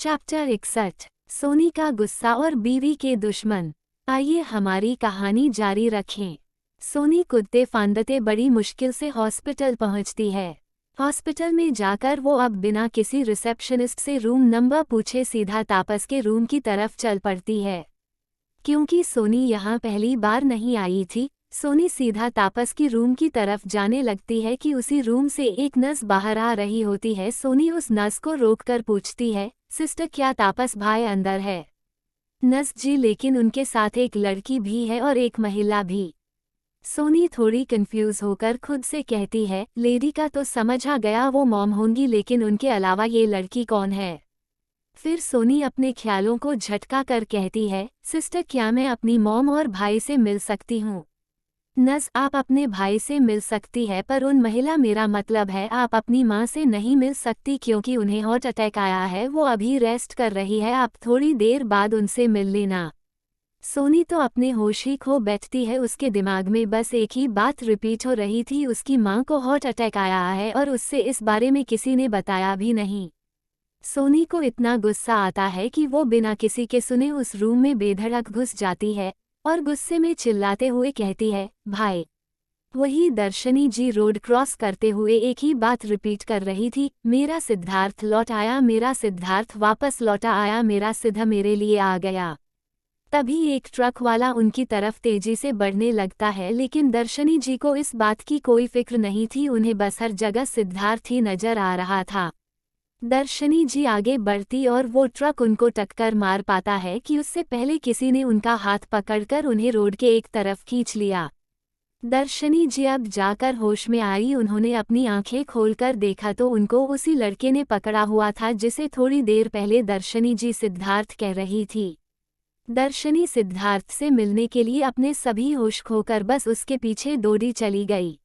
Chapter 61 Soni का गुस्सा और बीवी के दुश्मन। आइए हमारी कहानी जारी रखें। सोनी कूदते फांदते बड़ी मुश्किल से हॉस्पिटल पहुंचती है। हॉस्पिटल में जाकर वो अब बिना किसी रिसेप्शनिस्ट से रूम नंबर पूछे सीधा तापस के रूम की तरफ चल पड़ती है। क्योंकि सोनी यहाँ पहली बार नहीं आई थी, सोनी सीधा तापस की रूम की तरफ जाने लगती है कि उसी रूम से एक नर्स बाहर आ रही होती है। सोनी उस नर्स को रोककर पूछती है, सिस्टर क्या तापस भाई अंदर है? नर्स जी, लेकिन उनके साथ एक लड़की भी है और एक महिला भी। सोनी थोड़ी कंफ्यूज होकर खुद से कहती है, लेडी का तो समझ आ गया, वो मॉम होंगी, लेकिन उनके अलावा ये लड़की कौन है? फिर सोनी अपने ख्यालों को झटका कर कहती है, सिस्टर क्या मैं अपनी मॉम और भाई से मिल सकती हूँ? नर्स, आप अपने भाई से मिल सकती है, पर उन महिला, मेरा मतलब है आप अपनी माँ से नहीं मिल सकती क्योंकि उन्हें हार्ट अटैक आया है, वो अभी रेस्ट कर रही है, आप थोड़ी देर बाद उनसे मिल लेना। सोनी तो अपने होश ही खो बैठती है। उसके दिमाग में बस एक ही बात रिपीट हो रही थी, उसकी माँ को हार्ट अटैक आया है और उससे इस बारे में किसी ने बताया भी नहीं। सोनी को इतना गुस्सा आता है कि वो बिना किसी के सुने उस रूम में बेधड़क घुस जाती है और गुस्से में चिल्लाते हुए कहती है, भाई। वही दर्शनी जी रोड क्रॉस करते हुए एक ही बात रिपीट कर रही थी, मेरा सिद्धार्थ लौट आया, मेरा सिद्धार्थ वापस लौटा आया, मेरा सिद्धा मेरे लिए आ गया। तभी एक ट्रक वाला उनकी तरफ तेजी से बढ़ने लगता है, लेकिन दर्शनी जी को इस बात की कोई फिक्र नहीं थी, उन्हें बस हर जगह सिद्धार्थ ही नजर आ रहा था। दर्शनी जी आगे बढ़ती और वो ट्रक उनको टक्कर मार पाता है कि उससे पहले किसी ने उनका हाथ पकड़कर उन्हें रोड के एक तरफ खींच लिया। दर्शनी जी अब जाकर होश में आई, उन्होंने अपनी आंखें खोलकर देखा तो उनको उसी लड़के ने पकड़ा हुआ था जिसे थोड़ी देर पहले दर्शनी जी सिद्धार्थ कह रही थी। दर्शनी सिद्धार्थ से मिलने के लिए अपने सभी होश खोकर बस उसके पीछे दौड़ी चली गई।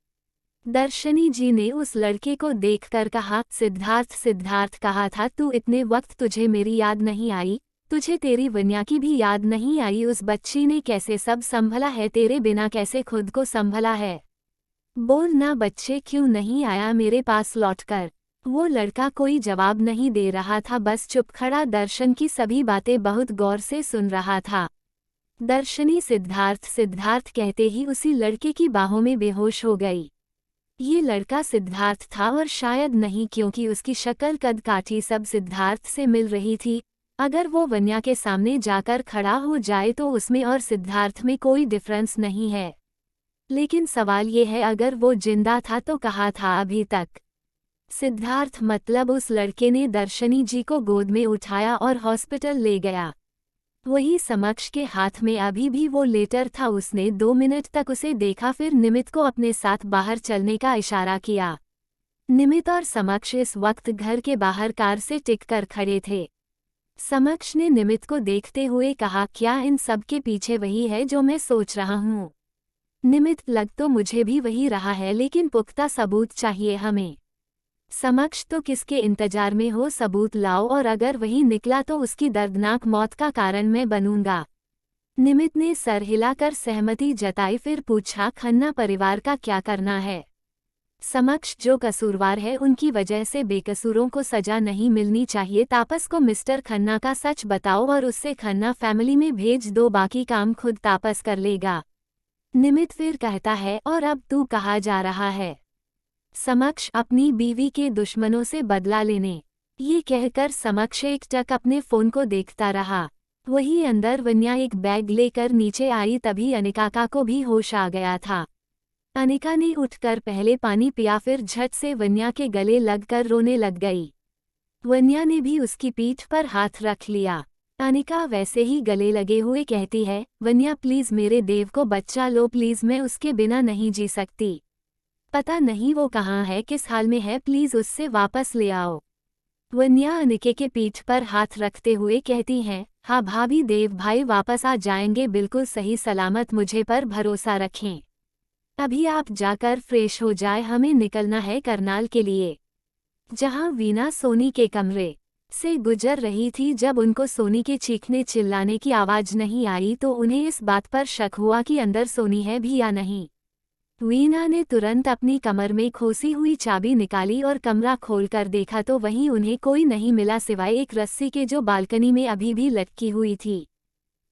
दर्शनी जी ने उस लड़के को देखकर कहा, सिद्धार्थ, सिद्धार्थ कहा था तू, इतने वक्त तुझे मेरी याद नहीं आई? तुझे तेरी वन्या की भी याद नहीं आई? उस बच्ची ने कैसे सब संभला है, तेरे बिना कैसे खुद को संभला है? बोल ना बच्चे, क्यों नहीं आया मेरे पास लौटकर? वो लड़का कोई जवाब नहीं दे रहा था, बस चुप खड़ा दर्शन की सभी बातें बहुत गौर से सुन रहा था। दर्शनी सिद्धार्थ सिद्धार्थ कहते ही उसी लड़के की बाहों में बेहोश हो गई। ये लड़का सिद्धार्थ था और शायद नहीं, क्योंकि उसकी शक्ल कद काठी सब सिद्धार्थ से मिल रही थी। अगर वो वन्या के सामने जाकर खड़ा हो जाए तो उसमें और सिद्धार्थ में कोई डिफरेंस नहीं है। लेकिन सवाल ये है, अगर वो जिंदा था तो कहाँ था अभी तक? सिद्धार्थ मतलब उस लड़के ने दर्शनी जी को गोद में उठाया और हॉस्पिटल ले गया। वही समक्ष के हाथ में अभी भी वो लेटर था। उसने 2 मिनट तक उसे देखा, फिर निमित को अपने साथ बाहर चलने का इशारा किया। निमित और समक्ष इस वक्त घर के बाहर कार से टिककर खड़े थे। समक्ष ने निमित को देखते हुए कहा, क्या इन सब के पीछे वही है जो मैं सोच रहा हूँ? निमित, लग तो मुझे भी वही रहा है, लेकिन पुख्ता सबूत चाहिए हमें। समक्ष, तो किसके इंतजार में हो? सबूत लाओ, और अगर वही निकला तो उसकी दर्दनाक मौत का कारण मैं बनूंगा। निमित ने सर हिलाकर सहमति जताई, फिर पूछा, खन्ना परिवार का क्या करना है? समक्ष, जो कसूरवार है उनकी वजह से बेकसूरों को सजा नहीं मिलनी चाहिए। तापस को मिस्टर खन्ना का सच बताओ और उससे खन्ना फैमिली में भेज दो, बाकी काम खुद तापस कर लेगा। निमित फिर कहता है, और अब तू कहाँ जा रहा है? समक्ष, अपनी बीवी के दुश्मनों से बदला लेने। ये कहकर समक्ष एक टक अपने फोन को देखता रहा। वही अंदर वन्या एक बैग लेकर नीचे आई, तभी अनिका को भी होश आ गया था। अनिका ने उठकर पहले पानी पिया, फिर झट से वन्या के गले लगकर रोने लग गई। वन्या ने भी उसकी पीठ पर हाथ रख लिया। अनिका वैसे ही गले लगे हुए कहती है, वन्या प्लीज मेरे देव को बच्चा लो प्लीज, मैं उसके बिना नहीं जी सकती। पता नहीं वो कहाँ है, किस हाल में है, प्लीज उससे वापस ले आओ। वन्या अनिके के पीठ पर हाथ रखते हुए कहती हैं, हाँ भाभी, देव भाई वापस आ जाएंगे बिल्कुल सही सलामत, मुझे पर भरोसा रखें। अभी आप जाकर फ्रेश हो जाए, हमें निकलना है करनाल के लिए। जहाँ वीना सोनी के कमरे से गुजर रही थी, जब उनको सोनी के चीखने चिल्लाने की आवाज नहीं आई तो उन्हें इस बात पर शक हुआ कि अंदर सोनी है भी या नहीं। वीना ने तुरंत अपनी कमर में खोसी हुई चाबी निकाली और कमरा खोलकर देखा तो वहीं उन्हें कोई नहीं मिला सिवाय एक रस्सी के जो बालकनी में अभी भी लटकी हुई थी।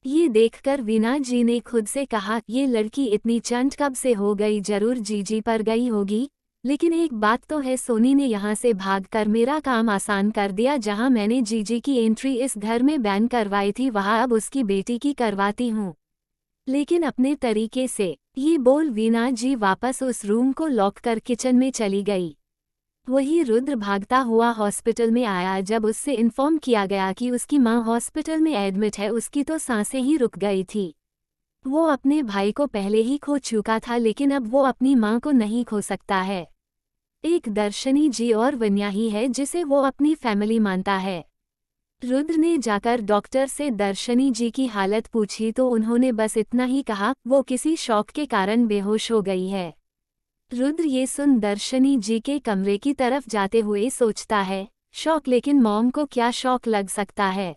ये देखकर वीना जी ने खुद से कहा, ये लड़की इतनी चंट कब से हो गई, जरूर जीजी पर गई होगी। लेकिन एक बात तो है, सोनी ने यहाँ से भागकर मेरा काम आसान कर दिया। जहाँ मैंने जीजी की एंट्री इस घर में बैन करवाई थी वहाँ अब उसकी बेटी की करवाती हूँ, लेकिन अपने तरीके से। ये बोल वीना जी वापस उस रूम को लॉक कर किचन में चली गई। वही रुद्र भागता हुआ हॉस्पिटल में आया। जब उससे इन्फॉर्म किया गया कि उसकी मां हॉस्पिटल में एडमिट है, उसकी तो सांसें ही रुक गई थी। वो अपने भाई को पहले ही खो चुका था, लेकिन अब वो अपनी मां को नहीं खो सकता है। एक दर्शनी जी और वन्या ही है जिसे वो अपनी फैमिली मानता है। रुद्र ने जाकर डॉक्टर से दर्शनी जी की हालत पूछी तो उन्होंने बस इतना ही कहा, वो किसी शॉक के कारण बेहोश हो गई है। रुद्र ये सुन दर्शनी जी के कमरे की तरफ जाते हुए सोचता है, शौक, लेकिन मॉम को क्या शौक लग सकता है?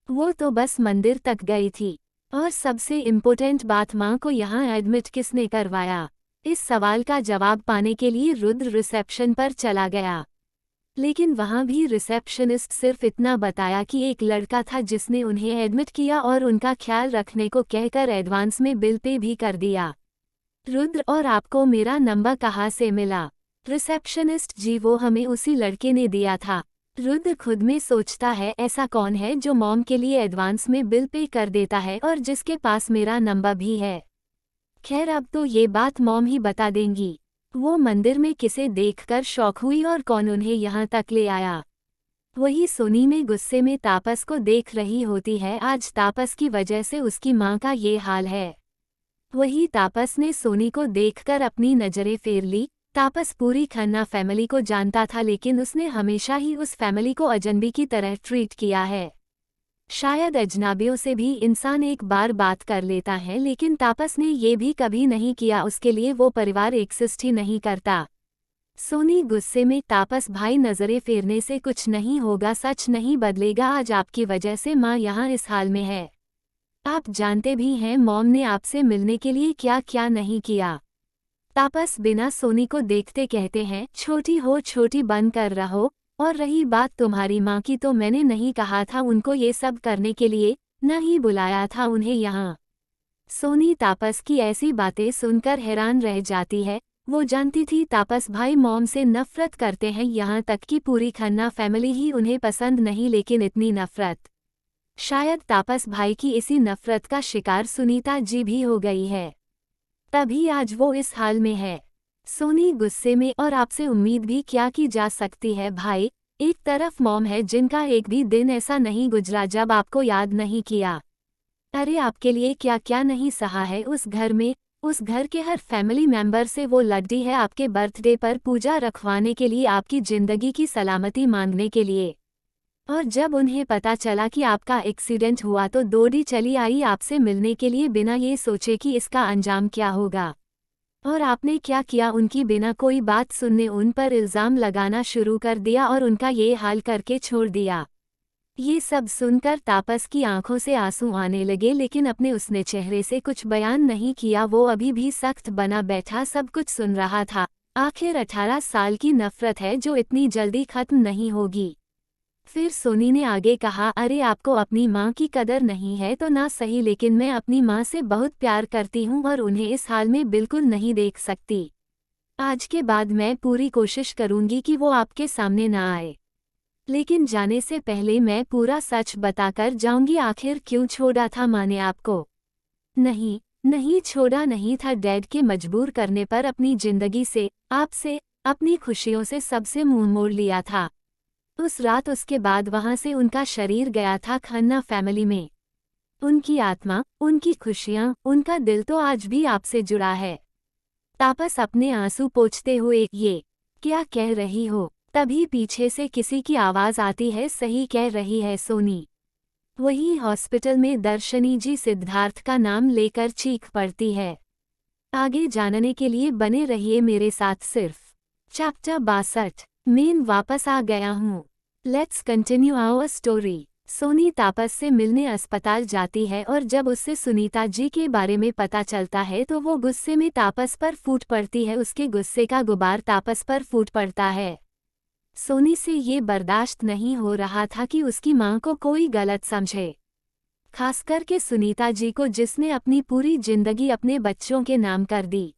वो तो बस मंदिर तक गई थी। और सबसे इम्पोर्टेंट बात, माँ को यहाँ एडमिट किसने करवाया? इस सवाल का जवाब पाने के लिए रुद्र रिसेप्शन पर चला गया, लेकिन वहाँ भी रिसेप्शनिस्ट सिर्फ इतना बताया कि एक लड़का था जिसने उन्हें एडमिट किया और उनका ख्याल रखने को कहकर एडवांस में बिल पे भी कर दिया। रुद्र, और आपको मेरा नंबर कहाँ से मिला? रिसेप्शनिस्ट जी, वो हमें उसी लड़के ने दिया था। रुद्र खुद में सोचता है, ऐसा कौन है जो मॉम के लिए एडवांस में बिल पे कर देता है और जिसके पास मेरा नंबर भी है। खैर, अब तो ये बात मॉम ही बता देंगी। वो मंदिर में किसे देखकर शॉक हुई और कौन उन्हें यहाँ तक ले आया? वही सोनी में गुस्से में तापस को देख रही होती है। आज तापस की वजह से उसकी माँ का ये हाल है। वही तापस ने सोनी को देखकर अपनी नजरें फेर ली। तापस पूरी खन्ना फैमिली को जानता था, लेकिन उसने हमेशा ही उस फैमिली को अजनबी की तरह ट्रीट किया है। शायद अजनबियों से भी इंसान एक बार बात कर लेता है, लेकिन तापस ने ये भी कभी नहीं किया। उसके लिए वो परिवार एक्सिस्ट ही नहीं करता। सोनी गुस्से में, तापस भाई नजरें फेरने से कुछ नहीं होगा, सच नहीं बदलेगा। आज आपकी वजह से माँ यहाँ इस हाल में है। आप जानते भी हैं मॉम ने आपसे मिलने के लिए क्या क्या नहीं किया। तापस बिना सोनी को देखते कहते हैं, छोटी हो छोटी बन कर रहो। और रही बात तुम्हारी माँ की, तो मैंने नहीं कहा था उनको ये सब करने के लिए, न ही बुलाया था उन्हें यहाँ। सोनी तापस की ऐसी बातें सुनकर हैरान रह जाती है। वो जानती थी तापस भाई मॉम से नफरत करते हैं, यहाँ तक कि पूरी खन्ना फैमिली ही उन्हें पसंद नहीं, लेकिन इतनी नफरत। शायद तापस भाई की इसी नफरत का शिकार सुनीता जी भी हो गई है, तभी आज वो इस हाल में है। सोनी गुस्से में, और आपसे उम्मीद भी क्या की जा सकती है भाई? एक तरफ मॉम है जिनका एक भी दिन ऐसा नहीं गुजरा जब आपको याद नहीं किया। अरे आपके लिए क्या क्या नहीं सहा है उस घर में। उस घर के हर फैमिली मेंबर से वो लड़ी है आपके बर्थडे पर पूजा रखवाने के लिए, आपकी जिंदगी की सलामती मांगने के लिए। और जब उन्हें पता चला कि आपका एक्सीडेंट हुआ तो दौड़ी चली आई आपसे मिलने के लिए, बिना ये सोचे कि इसका अंजाम क्या होगा। और आपने क्या किया? उनकी बिना कोई बात सुनने उन पर इल्ज़ाम लगाना शुरू कर दिया और उनका ये हाल करके छोड़ दिया। ये सब सुनकर तापस की आंखों से आंसू आने लगे, लेकिन अपने उसने चेहरे से कुछ बयान नहीं किया। वो अभी भी सख्त बना बैठा सब कुछ सुन रहा था। आखिर 18 साल की नफरत है जो इतनी जल्दी खत्म नहीं होगी। फिर सोनी ने आगे कहा, अरे आपको अपनी माँ की कदर नहीं है तो ना सही, लेकिन मैं अपनी माँ से बहुत प्यार करती हूँ और उन्हें इस हाल में बिल्कुल नहीं देख सकती। आज के बाद मैं पूरी कोशिश करूँगी कि वो आपके सामने ना आए, लेकिन जाने से पहले मैं पूरा सच बताकर जाऊँगी। आखिर क्यों छोड़ा था माँ ने आपको? नहीं नहीं, छोड़ा नहीं था। डैड के मजबूर करने पर अपनी जिंदगी से, आपसे, अपनी खुशियों से सबसे मुंह मोड़ लिया था। उस रात उसके बाद वहां से उनका शरीर गया था खन्ना फैमिली में। उनकी आत्मा, उनकी खुशियां, उनका दिल तो आज भी आपसे जुड़ा है। तापस अपने आंसू पोंछते हुए, ये क्या कह रही हो? तभी पीछे से किसी की आवाज आती है, सही कह रही है सोनी। वही हॉस्पिटल में दर्शनी जी सिद्धार्थ का नाम लेकर चीख पड़ती है। आगे जानने के लिए बने रहिए मेरे साथ। सिर्फ चैप्टर 62 में वापस आ गया हूँ। Let's continue our story. Soni Tapas से मिलने अस्पताल जाती है और जब उससे सुनीता जी के बारे में पता चलता है तो वो गुस्से में तापस पर फूट पड़ती है। उसके गुस्से का गुबार तापस पर फूट पड़ता है। सोनी से ये बर्दाश्त नहीं हो रहा था कि उसकी मां को कोई गलत समझे, खासकर के सुनीता जी को जिसने अपनी पूरी जिंदगी अपने बच्चों के नाम कर दी।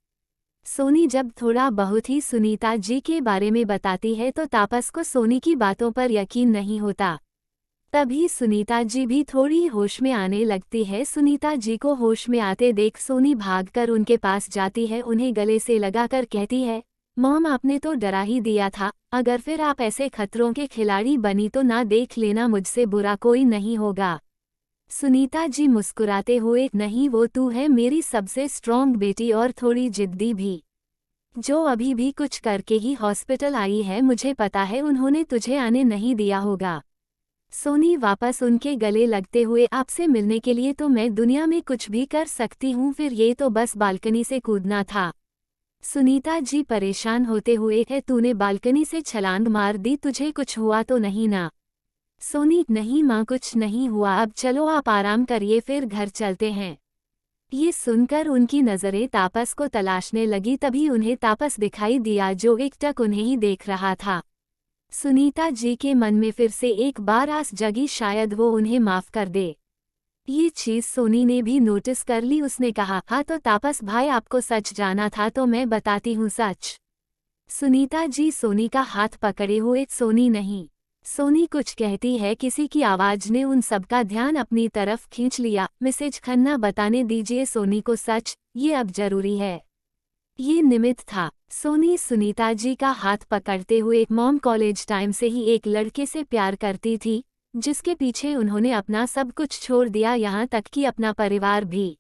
सोनी जब थोड़ा बहुत ही सुनीता जी के बारे में बताती है तो तापस को सोनी की बातों पर यकीन नहीं होता। तभी सुनीता जी भी थोड़ी होश में आने लगती है। सुनीता जी को होश में आते देख सोनी भागकर उनके पास जाती है, उन्हें गले से लगाकर कहती है, मॉम आपने तो डरा ही दिया था, अगर फिर आप ऐसे खतरों के खिलाड़ी बनी तो ना देख लेना, मुझसे बुरा कोई नहीं होगा। सुनीता जी मुस्कुराते हुए, नहीं वो तू है मेरी सबसे स्ट्रॉन्ग बेटी और थोड़ी जिद्दी भी, जो अभी भी कुछ करके ही हॉस्पिटल आई है। मुझे पता है उन्होंने तुझे आने नहीं दिया होगा। सोनी वापस उनके गले लगते हुए, आपसे मिलने के लिए तो मैं दुनिया में कुछ भी कर सकती हूँ, फिर ये तो बस बालकनी से कूदना था। सुनीता जी परेशान होते हुए, है तूने बालकनी से छलांग मार दी, तुझे कुछ हुआ तो नहीं ना? सोनी, नहीं माँ कुछ नहीं हुआ, अब चलो आप आराम करिए फिर घर चलते हैं। ये सुनकर उनकी नज़रें तापस को तलाशने लगी। तभी उन्हें तापस दिखाई दिया जो एकटक उन्हें ही देख रहा था। सुनीता जी के मन में फिर से एक बार आस जगी, शायद वो उन्हें माफ कर दे। ये चीज सोनी ने भी नोटिस कर ली। उसने कहा, हाँ तो तापस भाई आपको सच जाना था तो मैं बताती हूँ सच। सुनीता जी सोनी का हाथ पकड़े हुए, सोनी नहीं। सोनी कुछ कहती है, किसी की आवाज ने उन सबका ध्यान अपनी तरफ खींच लिया। मिसेज खन्ना बताने दीजिए सोनी को सच, ये अब जरूरी है। ये निमित्त था। सोनी सुनीता जी का हाथ पकड़ते हुए, मॉम कॉलेज टाइम से ही एक लड़के से प्यार करती थी जिसके पीछे उन्होंने अपना सब कुछ छोड़ दिया, यहाँ तक कि अपना परिवार भी।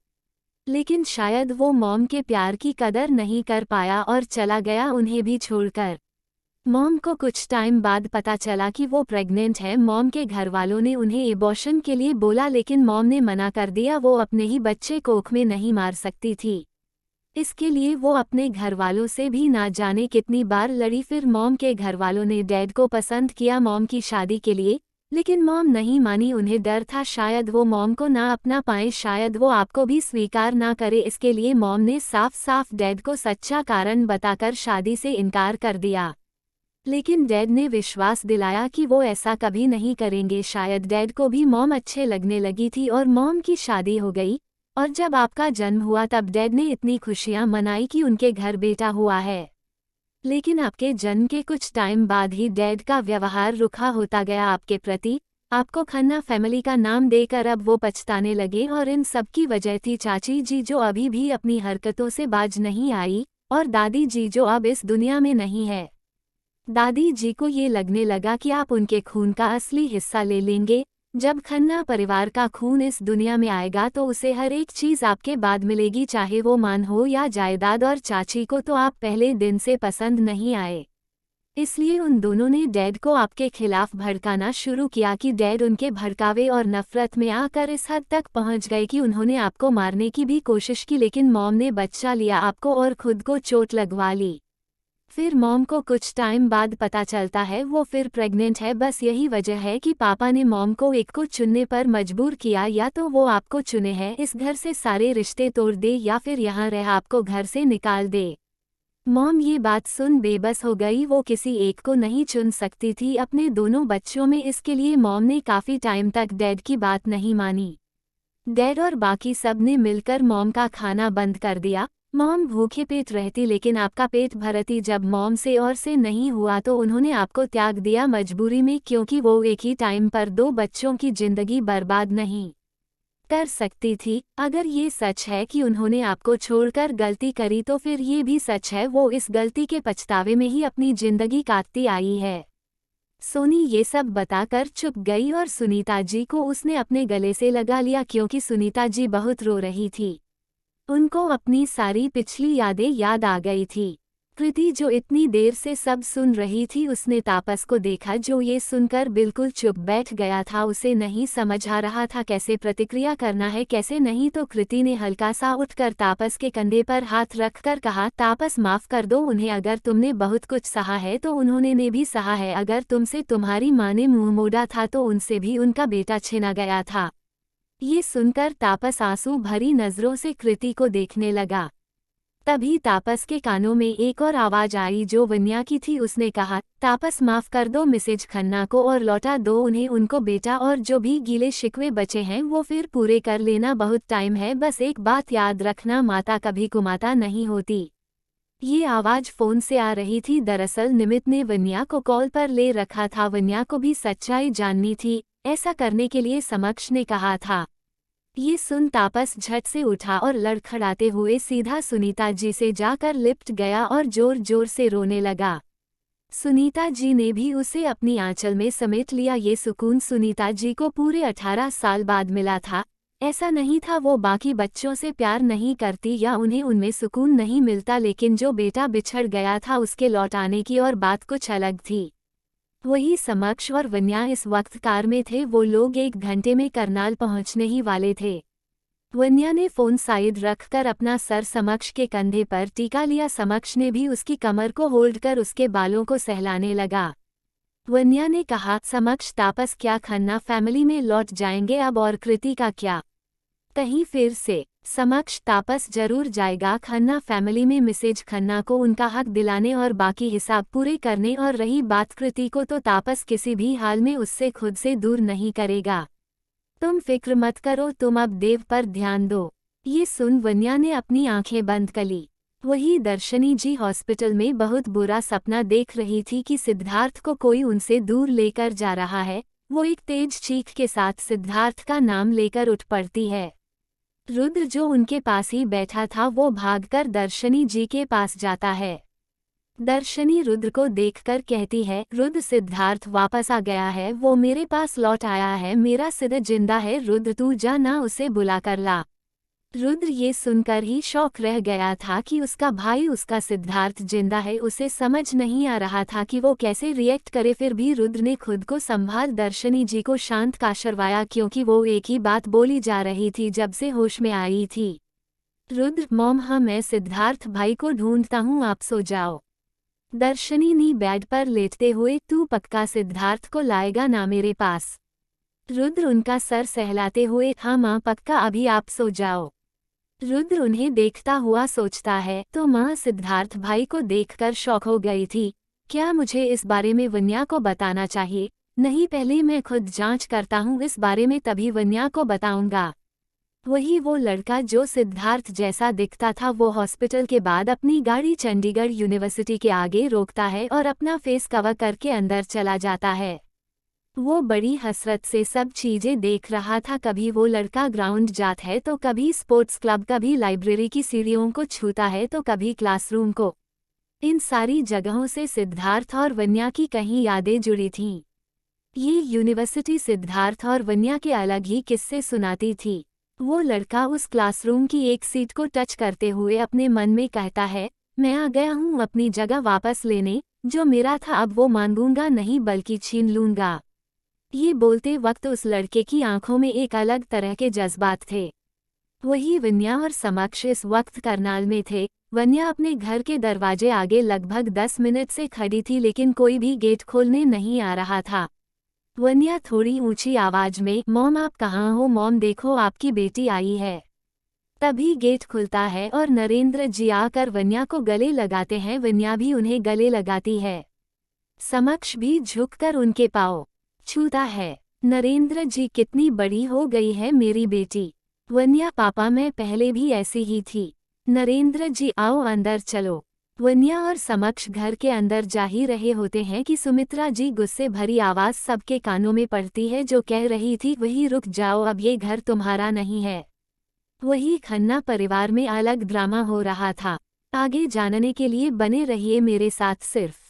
लेकिन शायद वो मॉम के प्यार की कदर नहीं कर पाया और चला गया उन्हें भी छोड़कर। मॉम को कुछ टाइम बाद पता चला कि वो प्रेग्नेंट है। मॉम के घर वालों ने उन्हें एबॉर्शन के लिए बोला लेकिन मॉम ने मना कर दिया, वो अपने ही बच्चे कोख में नहीं मार सकती थी। इसके लिए वो अपने घर वालों से भी ना जाने कितनी बार लड़ी। फिर मॉम के घर वालों ने डैड को पसंद किया मॉम की शादी के लिए, लेकिन मॉम नहीं मानी। उन्हें डर था शायद वो मॉम को ना अपना पाए, शायद वो आपको भी स्वीकार ना करे। इसके लिए मॉम ने साफ साफ डैड को सच्चा कारण बताकर शादी से इनकार कर दिया। लेकिन डैड ने विश्वास दिलाया कि वो ऐसा कभी नहीं करेंगे। शायद डैड को भी मॉम अच्छे लगने लगी थी और मॉम की शादी हो गई। और जब आपका जन्म हुआ तब डैड ने इतनी खुशियां मनाई कि उनके घर बेटा हुआ है। लेकिन आपके जन्म के कुछ टाइम बाद ही डैड का व्यवहार रुखा होता गया आपके प्रति। आपको खन्ना फैमिली का नाम देकर अब वो पछताने लगे और इन सब की वजह थी चाची जी जो अभी भी अपनी हरकतों से बाज नहीं आई, और दादी जी जो अब इस दुनिया में नहीं है। दादी जी को ये लगने लगा कि आप उनके खून का असली हिस्सा ले लेंगे। जब खन्ना परिवार का खून इस दुनिया में आएगा तो उसे हर एक चीज़ आपके बाद मिलेगी, चाहे वो मान हो या जायदाद। और चाची को तो आप पहले दिन से पसंद नहीं आए, इसलिए उन दोनों ने डैड को आपके खिलाफ भड़काना शुरू किया कि डैड उनके भड़कावे और नफरत में आकर इस हद तक पहुंच गए कि उन्होंने आपको मारने की भी कोशिश की। लेकिन मॉम ने बचा लिया आपको और खुद को चोट लगवा ली। फिर मॉम को कुछ टाइम बाद पता चलता है वो फिर प्रेग्नेंट है। बस यही वजह है कि पापा ने मॉम को एक को चुनने पर मजबूर किया, या तो वो आपको चुने हैं, इस घर से सारे रिश्ते तोड़ दे, या फिर यहाँ रह आपको घर से निकाल दे। मॉम ये बात सुन बेबस हो गई। वो किसी एक को नहीं चुन सकती थी अपने दोनों बच्चों में। इसके लिए मॉम ने काफ़ी टाइम तक डैड की बात नहीं मानी। डैड और बाकी सब ने मिलकर मॉम का खाना बंद कर दिया। मॉम भूखे पेट रहती लेकिन आपका पेट भरती। जब मॉम से और से नहीं हुआ तो उन्होंने आपको त्याग दिया मजबूरी में, क्योंकि वो एक ही टाइम पर दो बच्चों की जिंदगी बर्बाद नहीं कर सकती थी। अगर ये सच है कि उन्होंने आपको छोड़कर गलती करी तो फिर ये भी सच है वो इस गलती के पछतावे में ही अपनी जिंदगी काटती आई है। सोनी ये सब बताकर चुप गई और सुनीता जी को उसने अपने गले से लगा लिया क्योंकि सुनीता जी बहुत रो रही थी। उनको अपनी सारी पिछली यादें याद आ गई थी। कृति जो इतनी देर से सब सुन रही थी, उसने तापस को देखा जो ये सुनकर बिल्कुल चुप बैठ गया था। उसे नहीं समझ आ रहा था कैसे प्रतिक्रिया करना है कैसे नहीं। तो कृति ने हल्का सा उठकर तापस के कंधे पर हाथ रखकर कहा, तापस माफ कर दो उन्हें, अगर तुमने बहुत कुछ सहा है तो उन्होंने ने भी सहा है। अगर तुमसे तुम्हारी माँ ने मुँह मोड़ा था तो उनसे भी उनका बेटा छीना गया था। ये सुनकर तापस आंसू भरी नजरों से कृति को देखने लगा। तभी तापस के कानों में एक और आवाज आई जो वन्या की थी। उसने कहा, तापस माफ कर दो मिसेज खन्ना को और लौटा दो उन्हें उनको बेटा, और जो भी गीले शिकवे बचे हैं वो फिर पूरे कर लेना, बहुत टाइम है। बस एक बात याद रखना, माता कभी कुमाता नहीं होती। ये आवाज फोन से आ रही थी। दरअसल निमित ने वन्या को कॉल पर ले रखा था। वन्या को भी सच्चाई जाननी थी, ऐसा करने के लिए समक्ष ने कहा था। ये सुन तापस झट से उठा और लड़खड़ाते हुए सीधा सुनीता जी से जाकर लिपट गया और जोर जोर से रोने लगा। सुनीता जी ने भी उसे अपनी आंचल में समेट लिया। ये सुकून सुनीता जी को पूरे 18 साल बाद मिला था। ऐसा नहीं था वो बाकी बच्चों से प्यार नहीं करती या उन्हें उनमें सुकून नहीं मिलता, लेकिन जो बेटा बिछड़ गया था उसके लौट आने की और बात कुछ अलग थी। वही समक्ष और वन्या इस वक्त कार में थे। वो लोग 1 घंटे में करनाल पहुंचने ही वाले थे। वन्या ने फोन साइड रखकर अपना सर समक्ष के कंधे पर टीका लिया। समक्ष ने भी उसकी कमर को होल्ड कर उसके बालों को सहलाने लगा। वन्या ने कहा, समक्ष तापस क्या खन्ना फैमिली में लौट जाएंगे अब, और कृति का क्या? कहीं फिर से? समक्ष तापस जरूर जाएगा खन्ना फैमिली में, मिसेज खन्ना को उनका हक दिलाने और बाकी हिसाब पूरे करने। और रही बात कृति को, तो तापस किसी भी हाल में उससे खुद से दूर नहीं करेगा। तुम फिक्र मत करो, तुम अब देव पर ध्यान दो। ये सुन वन्या ने अपनी आंखें बंद कर ली। वही दर्शनी जी हॉस्पिटल में बहुत बुरा सपना देख रही थी कि सिद्धार्थ को कोई उनसे दूर लेकर जा रहा है। वो एक तेज चीख के साथ सिद्धार्थ का नाम लेकर उठ पड़ती है। रुद्र जो उनके पास ही बैठा था वो भागकर दर्शनी जी के पास जाता है। दर्शनी रुद्र को देखकर कहती है, रुद्र सिद्धार्थ वापस आ गया है, वो मेरे पास लौट आया है, मेरा सिद्ध जिंदा है। रुद्र तू जा ना उसे बुला कर ला। रुद्र ये सुनकर ही शौक रह गया था कि उसका भाई उसका सिद्धार्थ जिंदा है। उसे समझ नहीं आ रहा था कि वो कैसे रिएक्ट करे। फिर भी रुद्र ने खुद को संभाल दर्शनी जी को शांत करवाया, क्योंकि वो एक ही बात बोली जा रही थी जब से होश में आई थी। रुद्र मॉम, हाँ मैं सिद्धार्थ भाई को ढूंढता हूँ, आप सो जाओ। दर्शनी ने बेड पर लेटते हुए, तू पक्का सिद्धार्थ को लाएगा ना मेरे पास? रुद्र उनका सर सहलाते हुए, हाँ माँ पक्का, अभी आप सो जाओ। रुद्र उन्हें देखता हुआ सोचता है, तो माँ सिद्धार्थ भाई को देखकर शॉक हो गई थी। क्या मुझे इस बारे में वन्या को बताना चाहिए? नहीं, पहले मैं खुद जांच करता हूँ इस बारे में, तभी वन्या को बताऊंगा। वही वो लड़का जो सिद्धार्थ जैसा दिखता था, वो हॉस्पिटल के बाद अपनी गाड़ी चंडीगढ़ यूनिवर्सिटी के आगे रोकता है और अपना फेस कवर करके अंदर चला जाता है। वो बड़ी हसरत से सब चीजें देख रहा था। कभी वो लड़का ग्राउंड जाता है तो कभी स्पोर्ट्स क्लब, कभी लाइब्रेरी की सीढ़ियों को छूता है तो कभी क्लासरूम को। इन सारी जगहों से सिद्धार्थ और वन्या की कहीं यादें जुड़ी थीं। ये यूनिवर्सिटी सिद्धार्थ और वन्या के अलग ही किस्से सुनाती थी। वो लड़का उस क्लासरूम की एक सीट को टच करते हुए अपने मन में कहता है, मैं आ गया हूँ अपनी जगह वापस लेने, जो मेरा था अब वो मांगूंगा नहीं बल्कि छीन लूंगा। ये बोलते वक्त उस लड़के की आंखों में एक अलग तरह के जज्बात थे। वही वन्या और समक्ष इस वक्त करनाल में थे। वन्या अपने घर के दरवाजे आगे लगभग 10 मिनट से खड़ी थी, लेकिन कोई भी गेट खोलने नहीं आ रहा था। वन्या थोड़ी ऊंची आवाज में, मॉम आप कहाँ हो? मॉम देखो आपकी बेटी आई है। तभी गेट खुलता है और नरेंद्र जी आकर वन्या को गले लगाते हैं। वन्या भी उन्हें गले लगाती है। समक्ष भी झुककर उनके पाँव छूता है। नरेंद्र जी, कितनी बड़ी हो गई है मेरी बेटी। वन्या, पापा मैं पहले भी ऐसी ही थी। नरेंद्र जी, आओ अंदर चलो। वन्या और समक्ष घर के अंदर जा ही रहे होते हैं कि सुमित्रा जी गुस्से भरी आवाज सबके कानों में पड़ती है, जो कह रही थी, वही रुक जाओ, अब ये घर तुम्हारा नहीं है। वही खन्ना परिवार में अलग ड्रामा हो रहा था। आगे जानने के लिए बने रहिए मेरे साथ सिर्फ।